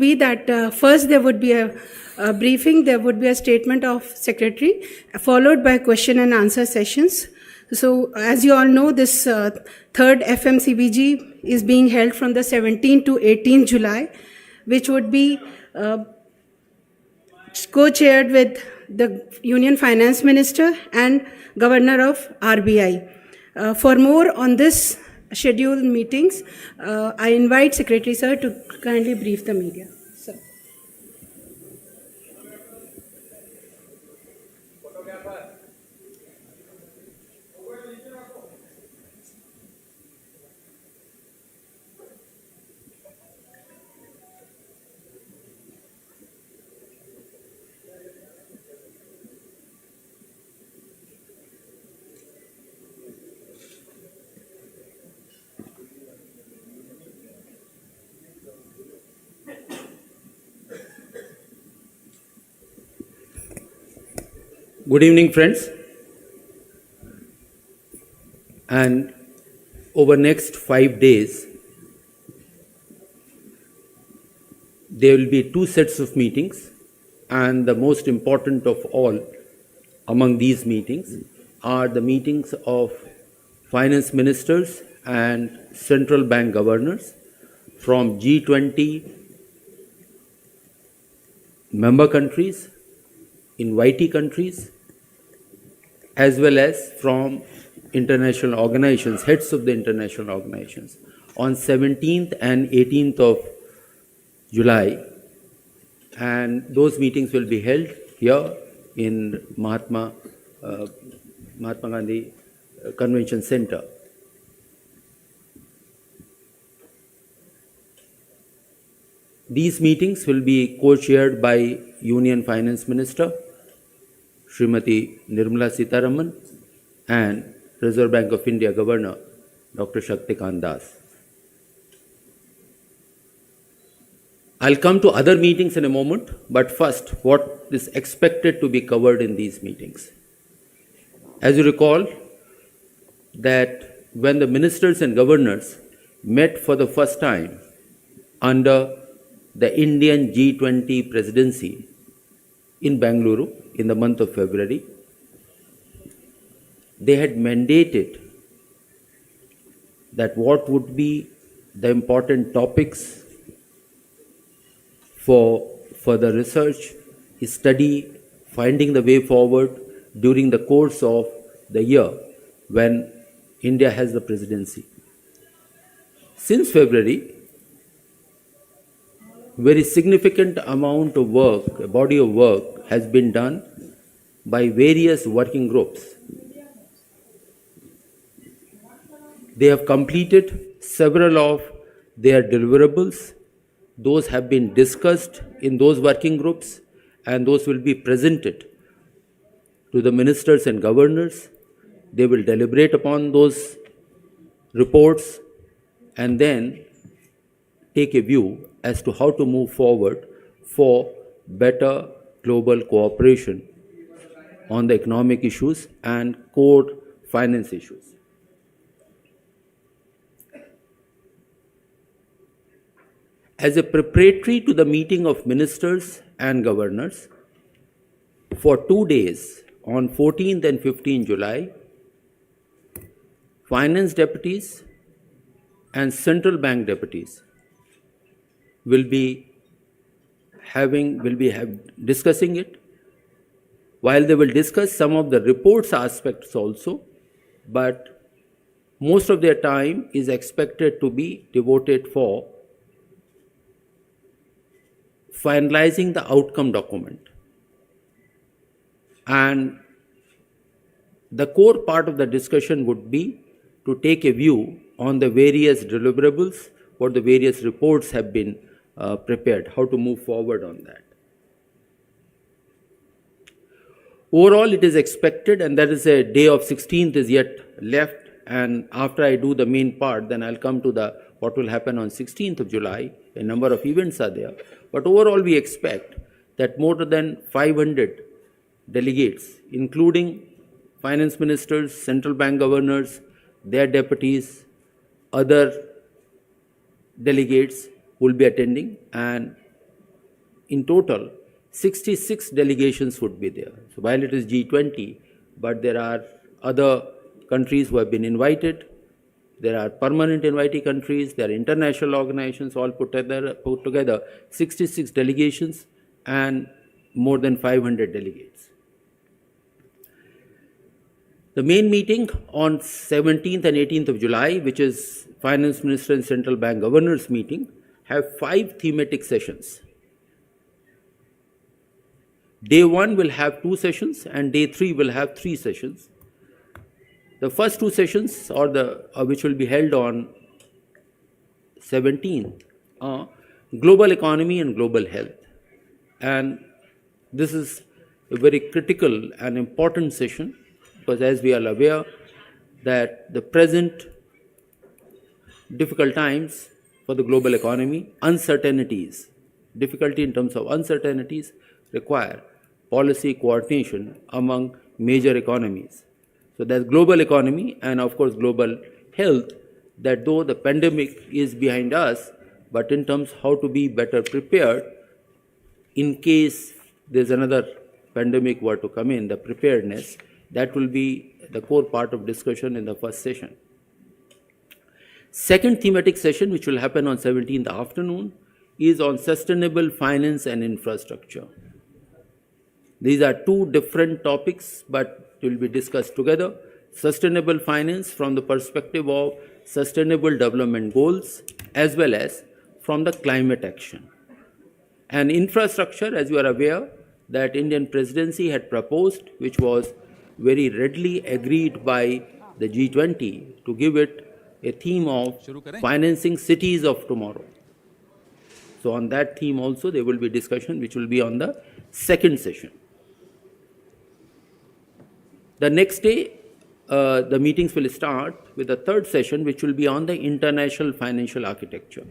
be that first there would be a briefing, there would be a statement of secretary, followed by question and answer sessions. So as you all know, this third FMCBG is being held from the 17th to 18th July, which would be co-chaired with the Union Finance Minister and Governor of RBI. For more on this scheduled meetings, I invite Secretary Sir to kindly brief the media. Sir. Good evening, friends. And over next 5 days, there will be 2 sets of meetings, and the most important of all among these meetings are the meetings of finance ministers and central bank governors from G20 member countries, invitee countries, as well as from international organizations, heads of the international organizations, on 17th and 18th of July. And those meetings will be held here in Mahatma Gandhi Convention Center. These meetings will be co-chaired by Union Finance Minister Srimati Nirmala Sitharaman and Reserve Bank of India Governor Dr. Shaktikant Das. I'll come to other meetings in a moment, but first, what is expected to be covered in these meetings. As you recall, that when the ministers and governors met for the first time under the Indian G20 presidency in Bengaluru in the month of February, they had mandated that what would be the important topics for further research, study, finding the way forward during the course of the year when India has the presidency. Since February, very significant amount of work, a body of work has been done by various working groups. They have completed several of their deliverables. Those have been discussed in those working groups, and those will be presented to the ministers and governors. They will deliberate upon those reports and then take a view as to how to move forward for better global cooperation on the economic issues and core finance issues. As a preparatory to the meeting of ministers and governors, for 2 days, on 14th and 15th July, finance deputies and central bank deputies will be discussing it. While they will discuss some of the reports aspects also, but most of their time is expected to be devoted for finalizing the outcome document. And the core part of the discussion would be to take a view on the various deliverables, what the various reports have been prepared, how to move forward on that. Overall, it is expected, and that is a day of 16th is yet left, and after I do the main part, then I'll come to what will happen on 16th of July. A number of events are there. But overall, we expect that more than 500 delegates, including finance ministers, central bank governors, their deputies, other delegates will be attending, and in total, 66 delegations would be there. So while it is G20, but there are other countries who have been invited. There are permanent invitee countries, there are international organizations all put together 66 delegations and more than 500 delegates. The main meeting on 17th and 18th of July, which is Finance Minister and Central Bank Governors meeting, have 5 thematic sessions. Day 1 will have 2 sessions and day 3 will have 3 sessions. The first 2 sessions, which will be held on 17th, global economy and global health. And this is a very critical and important session because, as we are aware, that the present difficult times for the global economy, uncertainties, difficulty in terms of uncertainties require policy coordination among major economies. So there's global economy and of course global health, that though the pandemic is behind us, but in terms how to be better prepared in case there's another pandemic were to come in, the preparedness, that will be the core part of discussion in the first session. Second thematic session, which will happen on 17th afternoon, is on sustainable finance and infrastructure. These are 2 different topics, but will be discussed together. Sustainable finance from the perspective of sustainable development goals as well as from the climate action. And infrastructure, as you are aware, that Indian presidency had proposed, which was very readily agreed by the G20 to give it a theme of financing cities of tomorrow. So on that theme also there will be discussion, which will be on the second session. The next day, the meetings will start with the third session, which will be on the international financial architecture.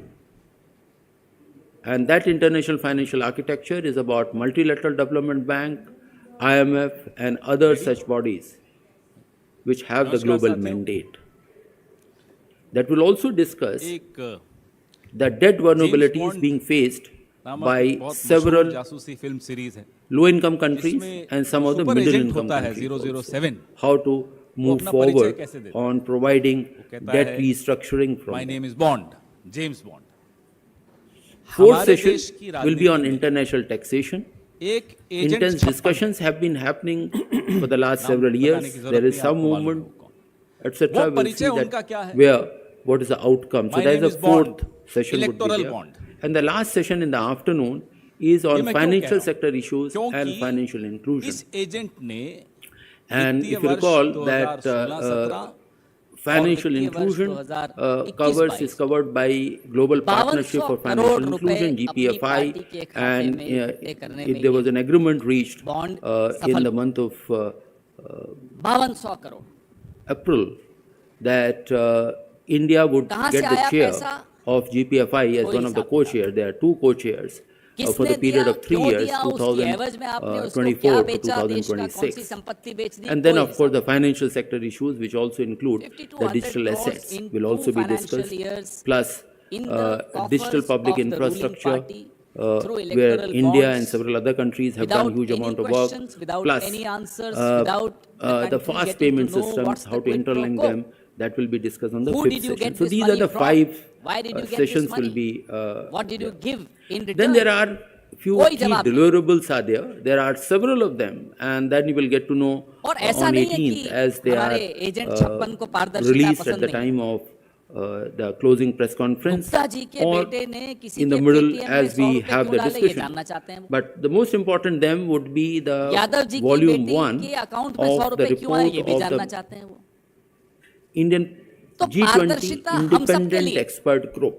And that international financial architecture is about multilateral development bank, IMF and other such bodies which have the global mandate. That will also discuss the debt vulnerabilities being faced by several low-income countries and some of the middle-income countries also. How to move forward on providing debt restructuring from My name is Bond, James Bond. Fourth session will be on international taxation. Intense discussions have been happening for the last several years. There is some movement, etc. We'll see that what is the outcome. So that is the fourth session would be there. And the last session in the afternoon is on financial sector issues and financial inclusion. And if you recall that financial inclusion is covered by Global Partnership for Financial Inclusion, GPFI, and there was an agreement reached in the month of April that India would get the chair of GPFI as one of the co-chairs. There are 2 co-chairs for the period of 3 years, 2024 to 2026. And then, of course, the financial sector issues, which also include the digital assets, will also be discussed, plus digital public infrastructure, where India and several other countries have done huge amount of work, plus the fast payment systems, how to interlink them, that will be discussed on the 5th session. So these are the 5 sessions will be what did you give in return? Then there are few key deliverables are there. There are several of them, and then you will get to know on 18th as they are released at the time of the closing press conference or in the middle as we have the discussion. But the most important them would be the volume 1 of the report of the Indian G20 independent expert group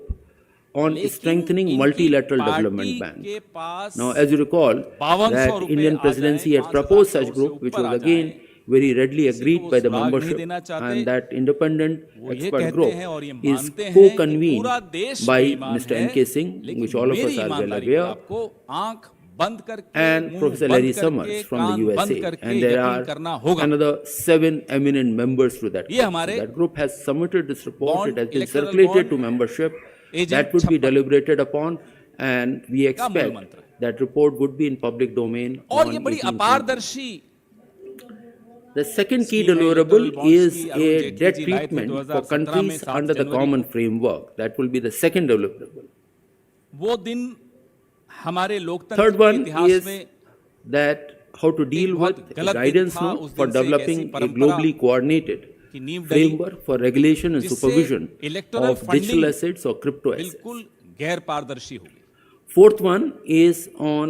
on strengthening multilateral development bank. Now, as you recall, that Indian presidency had proposed such group, which was again very readily agreed by the membership, and that independent expert group is co-convened by Mr. N.K. Singh, which all of us are well aware, and Professor Larry Summers from the USA. And there are another 7 eminent members to that group. So that group has submitted this report. It has been circulated to membership. That would be deliberated upon, and we का मूल expect मंत्र है। that report would be in public domain और on ये बड़ी 18th. अपारदर्शी The second key scheme है deliverable electoral bonds is की, अरुण a जेटली debt जी लाए थे treatment for 2017 में countries 7 under the January common को। framework. That will be the second deliverable. वो दिन हमारे लोकतंत्र Third के one इतिहास is में that how to deal बहुत with a गलत दिन guidance था। note उस for दिन से एक developing ऐसी a परंपरा globally coordinated की नींव डली framework for regulation and जिससे supervision electoral of digital funding assets or crypto assets. बिल्कुल गैर पारदर्शी होगी। Fourth one is on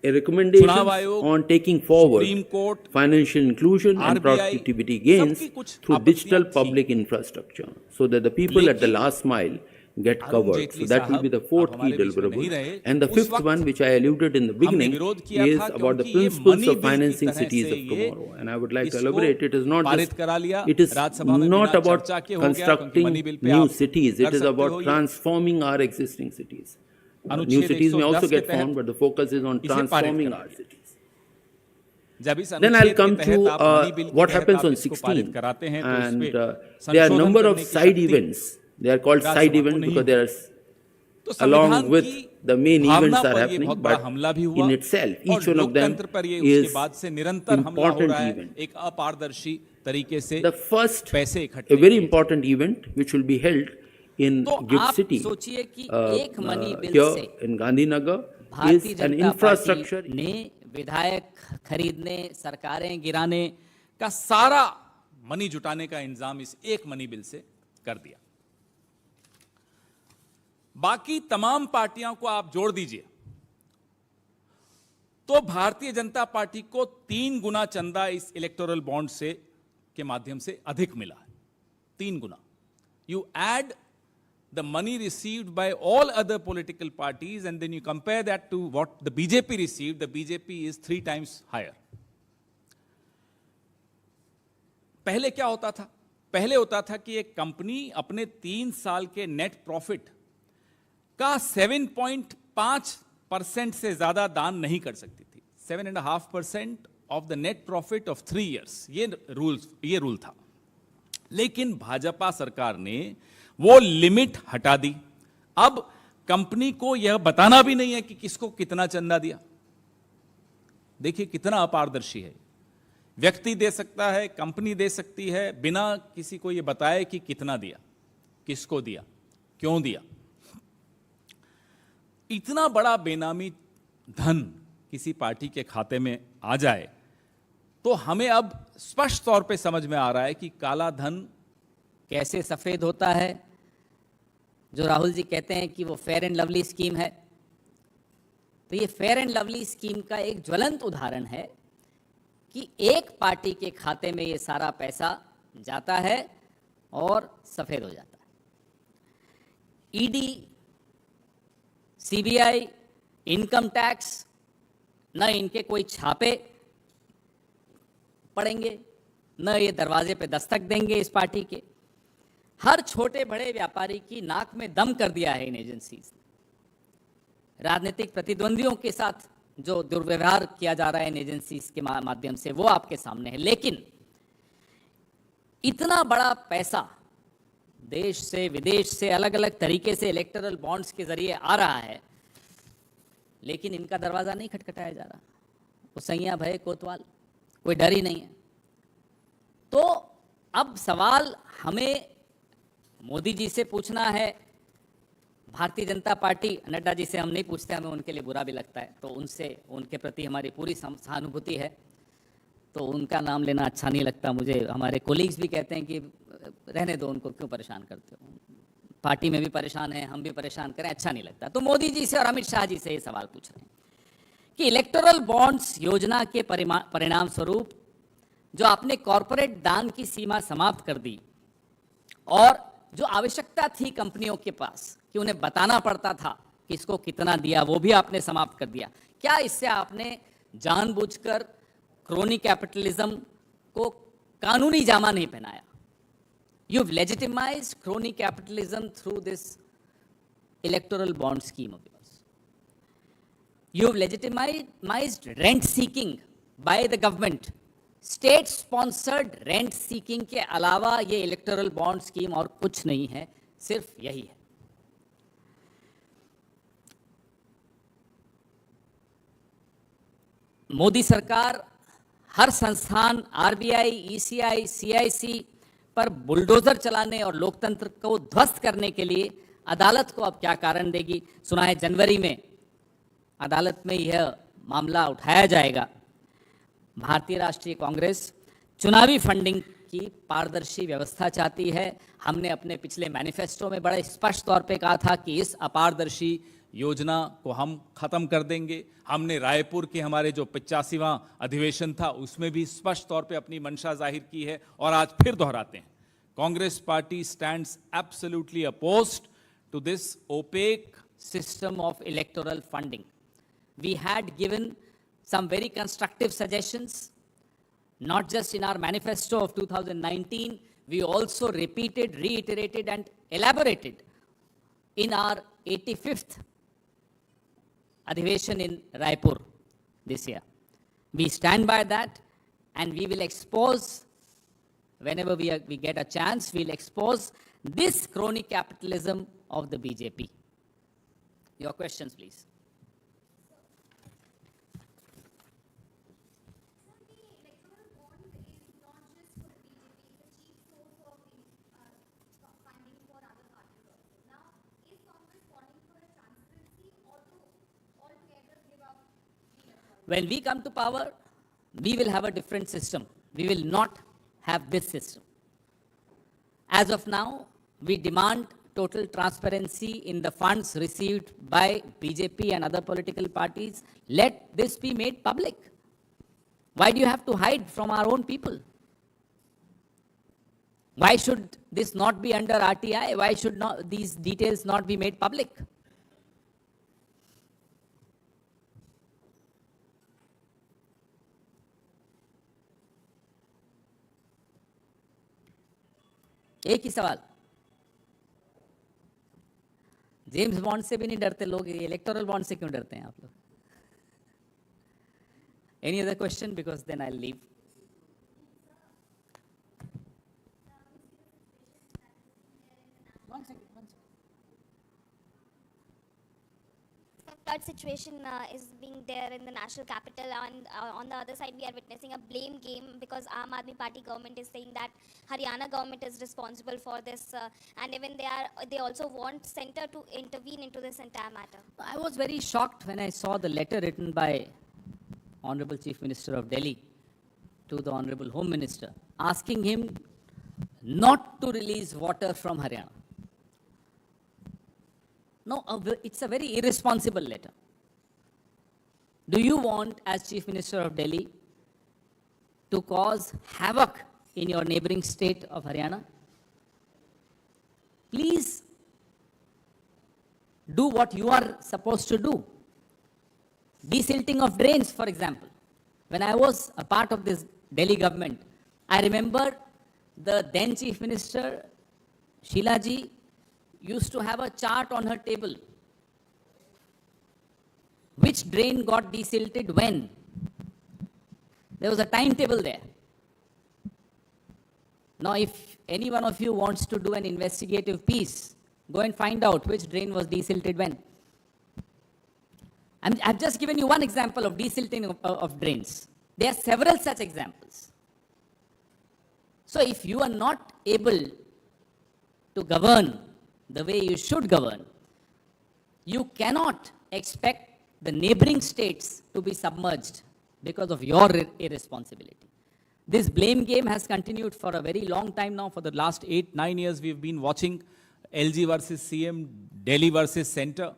a recommendation चुनाव आयोग, on taking forward supreme court, financial inclusion and RBI, productivity gains सबकी कुछ through digital आपत्तियां थी। public infrastructure so that the people at the लेकिन last mile get Arun covered. Jaitley So that will be साहब the fourth अब key हमारे बीच में नहीं deliverable. रहे। And the उस fifth वक्त one, which I alluded in the हमने beginning, विरोध किया is था about the क्योंकि ये principles मनी of बिल की financing तरह cities से of ये tomorrow. And I would like to इसको elaborate, it is not पारित just, करा लिया it is राज्यसभा में not बिना about चर्चा के हो गया, क्योंकि constructing money bill pay new आप cities. कर It is सकते about हो ये। transforming our existing cities. New अनुच्छेद cities may 110 also के get formed, तहत but the focus is on इसे पारित transforming करा our दिया। cities. जब इस Then I'll अनुच्छेद come के तहत to आप मनी बिल के what तहत happens आप on इसको पारित 16, कराते हैं तो and इसमें there are संशोधन number of करने की side शक्ति events. They are called side Rajya Sabha को events नहीं because they are तो along संविधान with की the main Bhavna events are पर ये happening, बहुत बड़ा but हमला भी हुआ in itself, और each one of them लोकतंत्र पर ये उसके is बाद से निरंतर हमला हो important रहा है event. एक अपारदर्शी तरीके से The first, पैसे a इकट्ठे very किए। important event which will be held in तो Gift आप City, सोचिए कि एक मनी बिल here से in Gandhinagar, भारतीय is an Janata infrastructure. Party ने विधायक खरीदने, सरकारें गिराने का सारा मनी जुटाने का इंतजाम इस एक मनी बिल से कर दिया। बाकी तमाम पार्टियों को आप जोड़ दीजिए तो भारतीय जनता पार्टी को 3 गुना चंदा इस इलेक्टोरल बॉन्ड से के माध्यम से अधिक मिला है। 3 गुना। You add the money received by all other political parties and then you compare that to what the BJP received, the BJP is 3 times higher. पहले क्या होता था? पहले होता था कि एक कंपनी अपने 3 साल के नेट प्रॉफिट का 7.5% से ज्यादा दान नहीं कर सकती थी। 7.5% of the net profit of 3 years, ये रूल था। लेकिन भाजपा सरकार ने वो लिमिट हटा दी। अब कंपनी को यह बताना भी नहीं है कि किसको कितना चंदा दिया। देखिए कितना अपारदर्शी है। व्यक्ति दे सकता है, कंपनी दे सकती है, बिना किसी को यह बताए कि कितना दिया, किसको दिया, क्यों दिया। इतना बड़ा बेनामी धन किसी पार्टी के खाते में आ जाए तो हमें अब स्पष्ट तौर पे समझ में आ रहा है कि काला धन कैसे सफेद होता है। जो राहुल जी कहते हैं कि वो फेयर एंड लवली स्कीम है, तो ये फेयर एंड लवली स्कीम का एक ज्वलंत उदाहरण है कि एक पार्टी के खाते में ये सारा पैसा जाता है और सफेद हो जाता है। ईडी, सीबीआई, इनकम टैक्स, न इनके कोई छापे पड़ेंगे, न ये दरवाजे पे दस्तक देंगे इस पार्टी के। हर छोटे बड़े व्यापारी की नाक में दम कर दिया है इन एजेंसीज ने। राजनीतिक प्रतिद्वंदियों के साथ जो दुर्व्यवहार किया जा रहा है इन एजेंसीज के माध्यम से वो आपके सामने है। लेकिन इतना बड़ा पैसा देश से विदेश से अलग अलग तरीके से इलेक्टोरल बॉन्ड्स के जरिए आ रहा है, लेकिन इनका दरवाजा नहीं खटखटाया जा रहा। वो सैया भय कोतवाल, कोई डर ही नहीं है। तो अब सवाल हमें मोदी जी से पूछना है, भारतीय जनता पार्टी, नड्डा जी से हम नहीं पूछते, हमें उनके लिए बुरा भी लगता है, तो उनसे उनके प्रति हमारी पूरी सहानुभूति है, तो उनका नाम लेना अच्छा नहीं लगता मुझे। हमारे कोलीग्स भी कहते हैं कि रहने दो उनको, क्यों परेशान करते हो। पार्टी में भी परेशान है, हम भी परेशान करें, अच्छा नहीं लगता। तो मोदी जी से और अमित शाह जी से ये सवाल पूछ रहे हैं कि इलेक्टोरल बॉन्ड्स योजना के परिणाम स्वरूप जो आपने कॉरपोरेट दान की सीमा समाप्त कर दी और जो आवश्यकता थी कंपनियों के पास कि उन्हें बताना पड़ता था कि इसको कितना दिया, वो भी आपने समाप्त कर दिया। क्या इससे आपने जानबूझकर क्रोनी कैपिटलिज्म को कानूनी जामा नहीं पहनाया? You've legitimized crony capitalism through this electoral bond scheme of yours. You've legitimized rent seeking by the government. State sponsored rent seeking के अलावा ये electoral bond scheme और कुछ नहीं है, सिर्फ यही है। मोदी सरकार हर संस्थान आरबीआई, ईसीआई, सीआईसी पर बुलडोजर चलाने और लोकतंत्र को ध्वस्त करने के लिए अदालत को अब क्या कारण देगी? सुना है जनवरी में अदालत में यह मामला उठाया जाएगा। भारतीय राष्ट्रीय कांग्रेस चुनावी फंडिंग की पारदर्शी व्यवस्था चाहती है। हमने अपने पिछले मैनिफेस्टो में बड़े स्पष्ट तौर पे कहा था कि इस अपारदर्शी योजना को हम खत्म कर देंगे। हमने रायपुर के हमारे जो 85वां अधिवेशन था उसमें भी स्पष्ट तौर पे अपनी मंशा जाहिर की है और आज फिर दोहराते हैं। Congress party stands absolutely opposed to this opaque system of electoral funding. We had given some very constructive suggestions, not just in our manifesto of 2019, we also repeated, reiterated and elaborated in our 85th Adhiveshan in Raipur this year. We stand by that and we will expose, whenever we get a chance, we'll expose this crony capitalism of the BJP. Your questions, please. When we come to power, we will have a different system. We will not have this system. As of now, we demand total transparency in the funds received by BJP and other political parties. Let this be made public. Why do you have to hide from our own people? Why should this not be under RTI? Why should not these details not be made public? एक ही सवाल। James bond से भी नहीं डरते लोग, electoral bond से क्यों डरते हैं आप लोग? Any other question? Because then I leave. Flood situation is being there in the national capital, and on the other side we are witnessing a blame game because Aam Aadmi Party government is saying that Haryana government is responsible for this, and even they also want centre to intervene into this entire matter. I was very shocked when I saw the letter written by Honorable Chief Minister of Delhi to the Honorable Home Minister asking him not to release water from Haryana. No, it's a very irresponsible letter. Do you want, as Chief Minister of Delhi, to cause havoc in your neighboring state of Haryana? Please do what you are supposed to do. Desilting of drains, for example. When I was a part of this Delhi government, I remember the then Chief Minister, Sheila ji, used to have a chart on her table. Which drain got desilted when? There was a timetable there. Now, if any one of you wants to do an investigative piece, go and find out which drain was desilted when. I've just given you one example of desilting of drains. There are several such examples. So, if you are not able to govern the way you should govern, you cannot expect the neighboring states to be submerged because of your irresponsibility. This blame game has continued for a very long time now. For the last 8-9 years, we've been watching LG versus CM, Delhi versus Centre,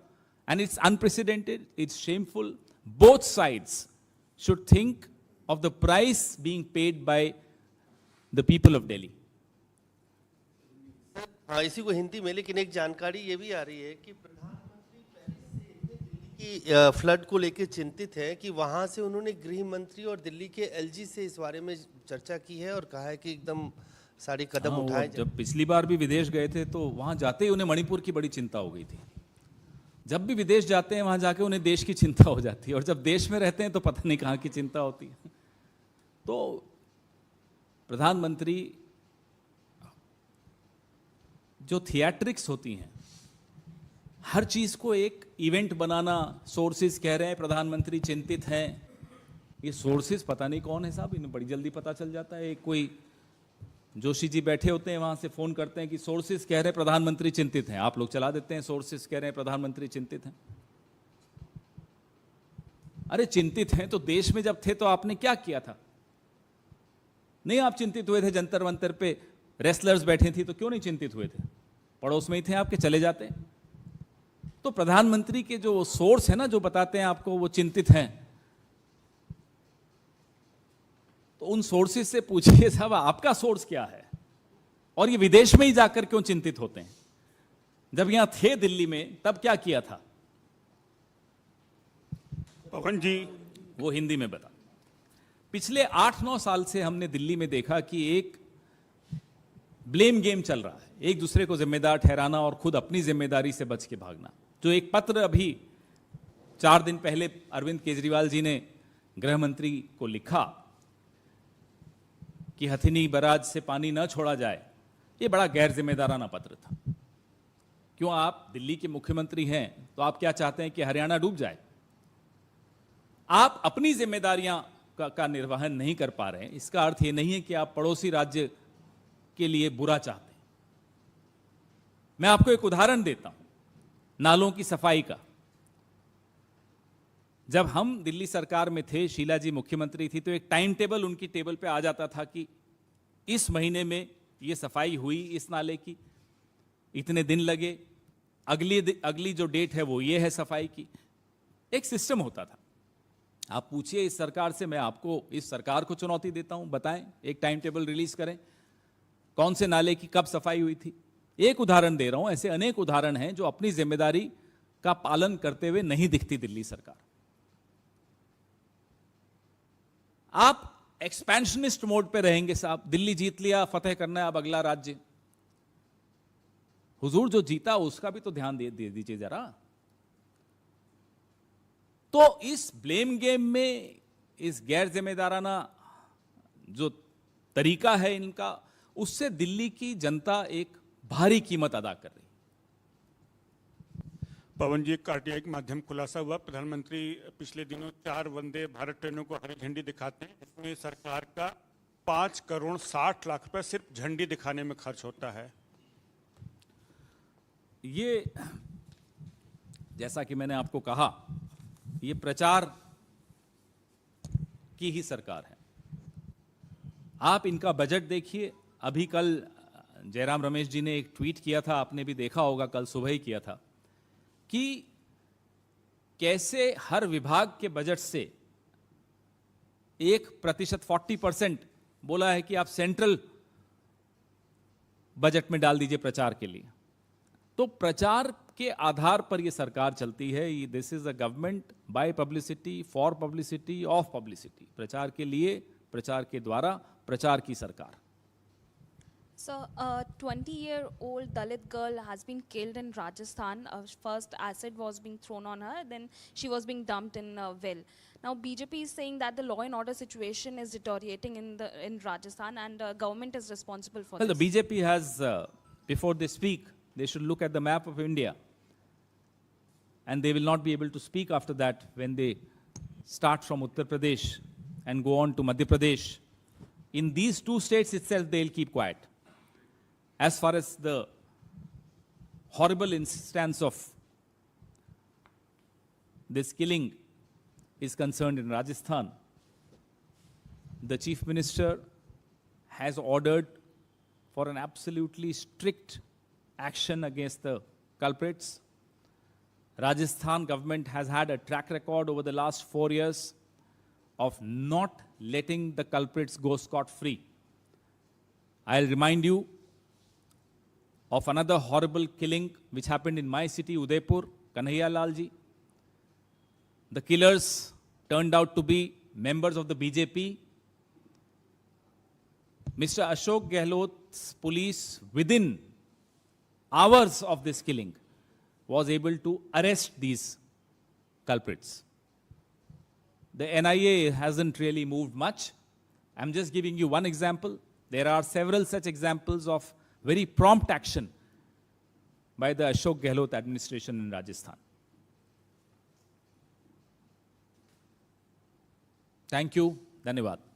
and it's unprecedented, it's shameful. Both sides should think of the price being paid by the people of Delhi. हाँ, इसी को हिंदी में, लेकिन एक जानकारी ये भी आ रही है कि प्रधानमंत्री पहले से की फ्लड को लेकर चिंतित है कि वहाँ से उन्होंने गृह मंत्री और दिल्ली के एलजी से इस बारे में चर्चा की है और कहा है कि एकदम सारे कदम उठाए जाए। जब पिछली बार भी विदेश गए थे तो वहाँ जाते ही उन्हें मणिपुर की बड़ी चिंता हो गई थी। जब भी विदेश जाते हैं वहाँ जाके उन्हें देश की चिंता हो जाती है, और जब देश में रहते हैं तो पता नहीं कहाँ की चिंता होती है। तो प्रधानमंत्री जो थिएट्रिक्स होती हैं, हर चीज को एक इवेंट बनाना, सोर्सेज कह रहे हैं प्रधानमंत्री चिंतित हैं, ये सोर्सेज पता नहीं कौन है साहब, इन्हें बड़ी जल्दी पता चल जाता है। एक कोई जोशी जी बैठे होते हैं वहां से फोन करते हैं कि सोर्सेज कह रहे हैं प्रधानमंत्री चिंतित हैं, आप लोग चला देते हैं सोर्सेज कह रहे हैं प्रधानमंत्री चिंतित हैं। अरे चिंतित हैं तो देश में जब थे तो आपने क्या किया था? नहीं आप चिंतित हुए थे, जंतर मंतर पे रेसलर्स बैठे थी तो क्यों नहीं चिंतित हुए थे? पड़ोस में ही थे आपके, चले जाते। तो प्रधानमंत्री के जो सोर्स है ना, जो बताते हैं आपको वो चिंतित हैं, तो उन सोर्सेज से पूछिए साहब आपका सोर्स क्या है, और ये विदेश में ही जाकर क्यों चिंतित होते हैं? जब यहां थे दिल्ली में तब क्या किया था? पवन जी, वो हिंदी में बता। पिछले 8-9 साल से हमने दिल्ली में देखा कि एक ब्लेम गेम चल रहा है, एक दूसरे को जिम्मेदार ठहराना और खुद अपनी जिम्मेदारी से बच के भागना। जो एक पत्र अभी 4 दिन पहले अरविंद केजरीवाल जी ने गृह मंत्री को लिखा कि हथिनी बराज से पानी न छोड़ा जाए, ये बड़ा गैर जिम्मेदाराना पत्र था। क्यों, आप दिल्ली के मुख्यमंत्री हैं तो आप क्या चाहते हैं कि हरियाणा डूब जाए? आप अपनी जिम्मेदारियां का निर्वहन नहीं कर पा रहे हैं, इसका अर्थ ये नहीं है कि आप पड़ोसी राज्य के लिए बुरा चाहते हैं। मैं आपको एक उदाहरण देता हूं नालों की सफाई का। जब हम दिल्ली सरकार में थे, शीला जी मुख्यमंत्री थी, तो एक टाइम टेबल उनकी टेबल पे आ जाता था कि इस महीने में ये सफाई हुई इस नाले की, इतने दिन लगे, अगली जो डेट है वो ये है सफाई की। एक सिस्टम होता था। आप पूछिए इस सरकार से, मैं आपको इस सरकार को चुनौती देता हूं, बताएं एक टाइम टेबल रिलीज करें, कौन से नाले की कब सफाई हुई थी। एक उदाहरण दे रहा हूं, ऐसे अनेक उदाहरण हैं जो अपनी जिम्मेदारी का पालन करते हुए नहीं दिखती दिल्ली सरकार। आप एक्सपेंशनिस्ट मोड पे रहेंगे साहब, दिल्ली जीत लिया, फतेह करना है अब अगला राज्य। हुजूर जो जीता उसका भी तो ध्यान दे दीजिए जरा। तो इस ब्लेम गेम में, इस गैर जिम्मेदाराना जो तरीका है इनका, उससे दिल्ली की जनता एक भारी कीमत अदा कर रही। पवन जी, एक आरटीआई के माध्यम खुलासा हुआ, प्रधानमंत्री पिछले दिनों 4 वंदे भारत ट्रेनों को हरी झंडी दिखाते हैं, इसमें सरकार का 5 करोड़ 60 लाख रुपए सिर्फ झंडी दिखाने में खर्च होता है। ये जैसा कि मैंने आपको कहा, ये प्रचार की ही सरकार है। आप इनका बजट देखिए। अभी कल जयराम रमेश जी ने एक ट्वीट किया था, आपने भी देखा होगा, कल सुबह ही किया था, कि कैसे हर विभाग के बजट से 1% 40% बोला है कि आप सेंट्रल बजट में डाल दीजिए प्रचार के लिए। तो प्रचार के आधार पर यह सरकार चलती है। This is a government by publicity, for publicity, of publicity. प्रचार के लिए, प्रचार के द्वारा, प्रचार की सरकार। So, a 20-year-old Dalit girl has been killed in Rajasthan. First acid was being thrown on her, then she was being dumped in a well. Now, BJP is saying that the law and order situation is deteriorating in Rajasthan, and government is responsible for Well, this. the BJP has, before they speak, they should look at the map of India, and they will not be able to speak after that when they start from Uttar Pradesh and go on to Madhya Pradesh. In these 2 states itself, they'll keep quiet. As far as the horrible instance of this killing is concerned in Rajasthan, the Chief Minister has ordered for an absolutely strict action against the culprits. Rajasthan government has had a track record over the last 4 years of not letting the culprits go scot-free. I'll remind you of another horrible killing which happened in my city, Udaipur, Kanhaiya Lal ji. The killers turned out to be members of the BJP. Mr. Ashok Gehlot's police, within hours of this killing, was able to arrest these culprits. The NIA hasn't really moved much. I'm just giving you one example. There are several such examples of very prompt action by the Ashok Gehlot administration in Rajasthan. Thank you, धन्यवाद।